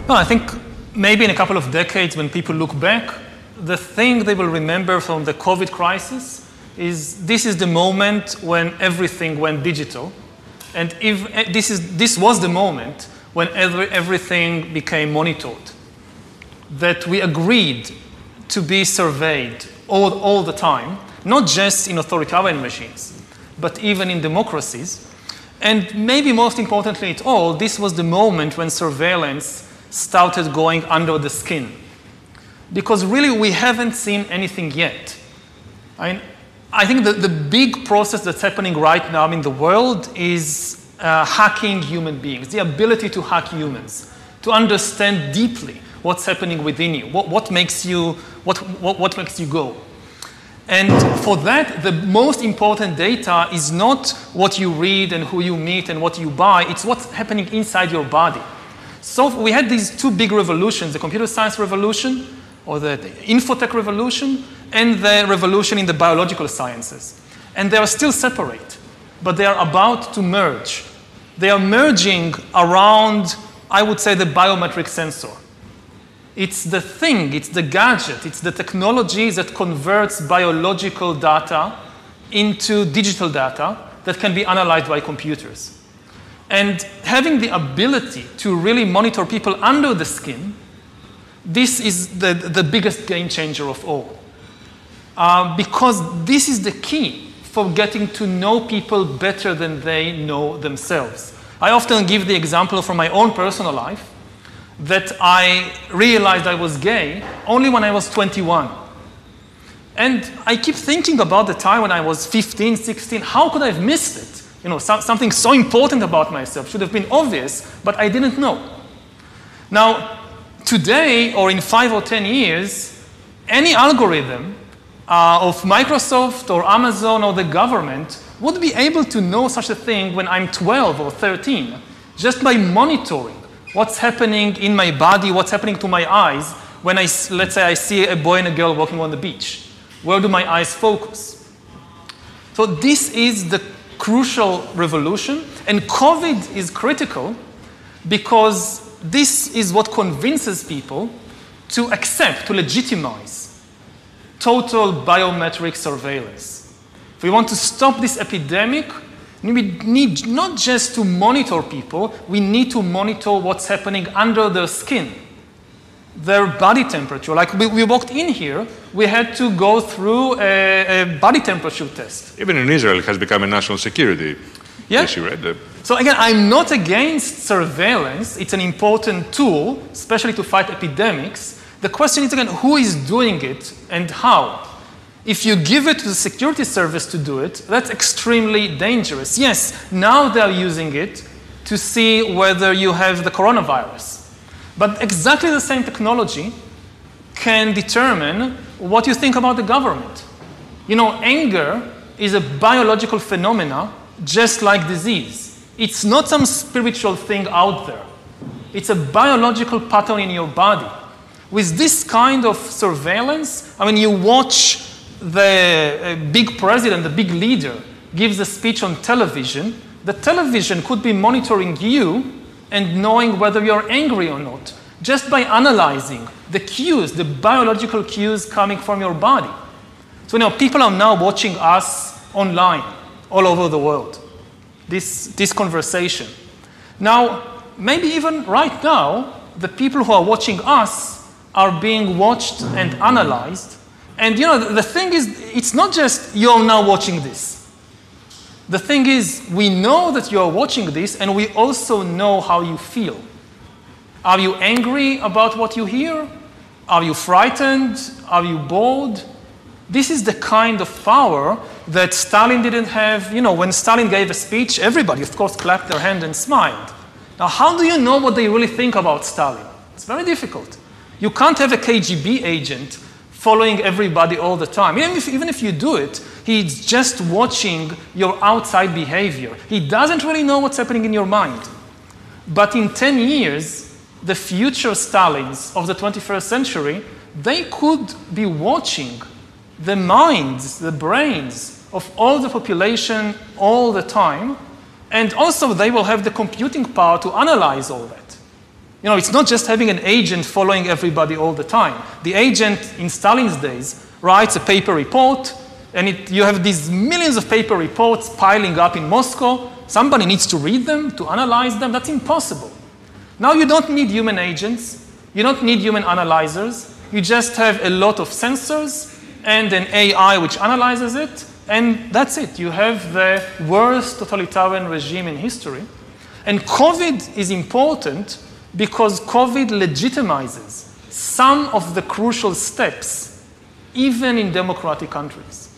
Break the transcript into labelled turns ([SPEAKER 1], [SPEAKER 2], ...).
[SPEAKER 1] Well, I think maybe in a couple of decades when people look back, the thing they will remember from the COVID crisis is this is the moment when everything went digital. And if this was the moment when everything became monitored, that we agreed to be surveyed all the time, not just in authoritarian regimes, but even in democracies. And maybe most importantly at all, this was the moment when surveillance started going under the skin. Because really, we haven't seen anything yet. I think the big process that's happening right now in the world is hacking human beings, the ability to hack humans, to understand deeply what's happening within you, what makes you go. And for that, the most important data is not what you read and who you meet and what you buy, it's what's happening inside your body. So we had these two big revolutions, the computer science revolution, or the infotech revolution, and the revolution in the biological sciences. And they are still separate, but they are about to merge. They are merging around, I would say, the biometric sensor. It's the thing, it's the gadget, it's the technology that converts biological data into digital data that can be analyzed by computers. And having the ability to really monitor people under the skin, this is the biggest game changer of all. Because this is the key for getting to know people better than they know themselves. I often give the example from my own personal life that I realized I was gay only when I was 21. And I keep thinking about the time when I was 15, 16, how could I have missed it? You know, something so important about myself should have been obvious, but I didn't know. Now, today, or in 5 or 10 years, any algorithm of Microsoft or Amazon or the government would be able to know such a thing when I'm 12 or 13, just by monitoring what's happening in my body, what's happening to my eyes when let's say I see a boy and a girl walking on the beach. Where do my eyes focus? So this is the crucial revolution, and COVID is critical because this is what convinces people to accept, to legitimize total biometric surveillance. If we want to stop this epidemic, we need not just to monitor people, we need to monitor what's happening under their skin, their body temperature. Like we walked in here, we had to go through a body temperature test.
[SPEAKER 2] Even in Israel, it has become a national security issue, right?
[SPEAKER 1] So again, I'm not against surveillance. It's an important tool, especially to fight epidemics. The question is, again, who is doing it and how? If you give it to the security service to do it, that's extremely dangerous. Yes, now they're using it to see whether you have the coronavirus. But exactly the same technology can determine what you think about the government. You know, anger is a biological phenomena just like disease. It's not some spiritual thing out there. It's a biological pattern in your body. With this kind of surveillance, I mean, you watch the big president, the big leader, gives a speech on television. The television could be monitoring you and knowing whether you're angry or not, just by analyzing the cues, the biological cues coming from your body. So now people are now watching us online, all over the world, this conversation. Now, maybe even right now, the people who are watching us are being watched and analyzed. And you know, the thing is, it's not just you're now watching this. The thing is, we know that you're watching this, and we also know how you feel. Are you angry about what you hear? Are you frightened? Are you bored? This is the kind of power that Stalin didn't have. You know, when Stalin gave a speech, everybody, of course, clapped their hand and smiled. Now, how do you know what they really think about Stalin? It's very difficult. You can't have a KGB agent following everybody all the time. Even if you do it, he's just watching your outside behavior. He doesn't really know what's happening in your mind. But in 10 years, the future Stalins of the 21st century, they could be watching the minds, the brains of all the population all the time. And also, they will have the computing power to analyze all that. You know, it's not just having an agent following everybody all the time. The agent in Stalin's days writes a paper report, and you have these millions of paper reports piling up in Moscow. Somebody needs to read them, to analyze them. That's impossible. Now you don't need human agents. You don't need human analyzers. You just have a lot of sensors and an AI which analyzes it, and that's it. You have the worst totalitarian regime in history. And COVID is important because COVID legitimizes some of the crucial steps, even in democratic countries.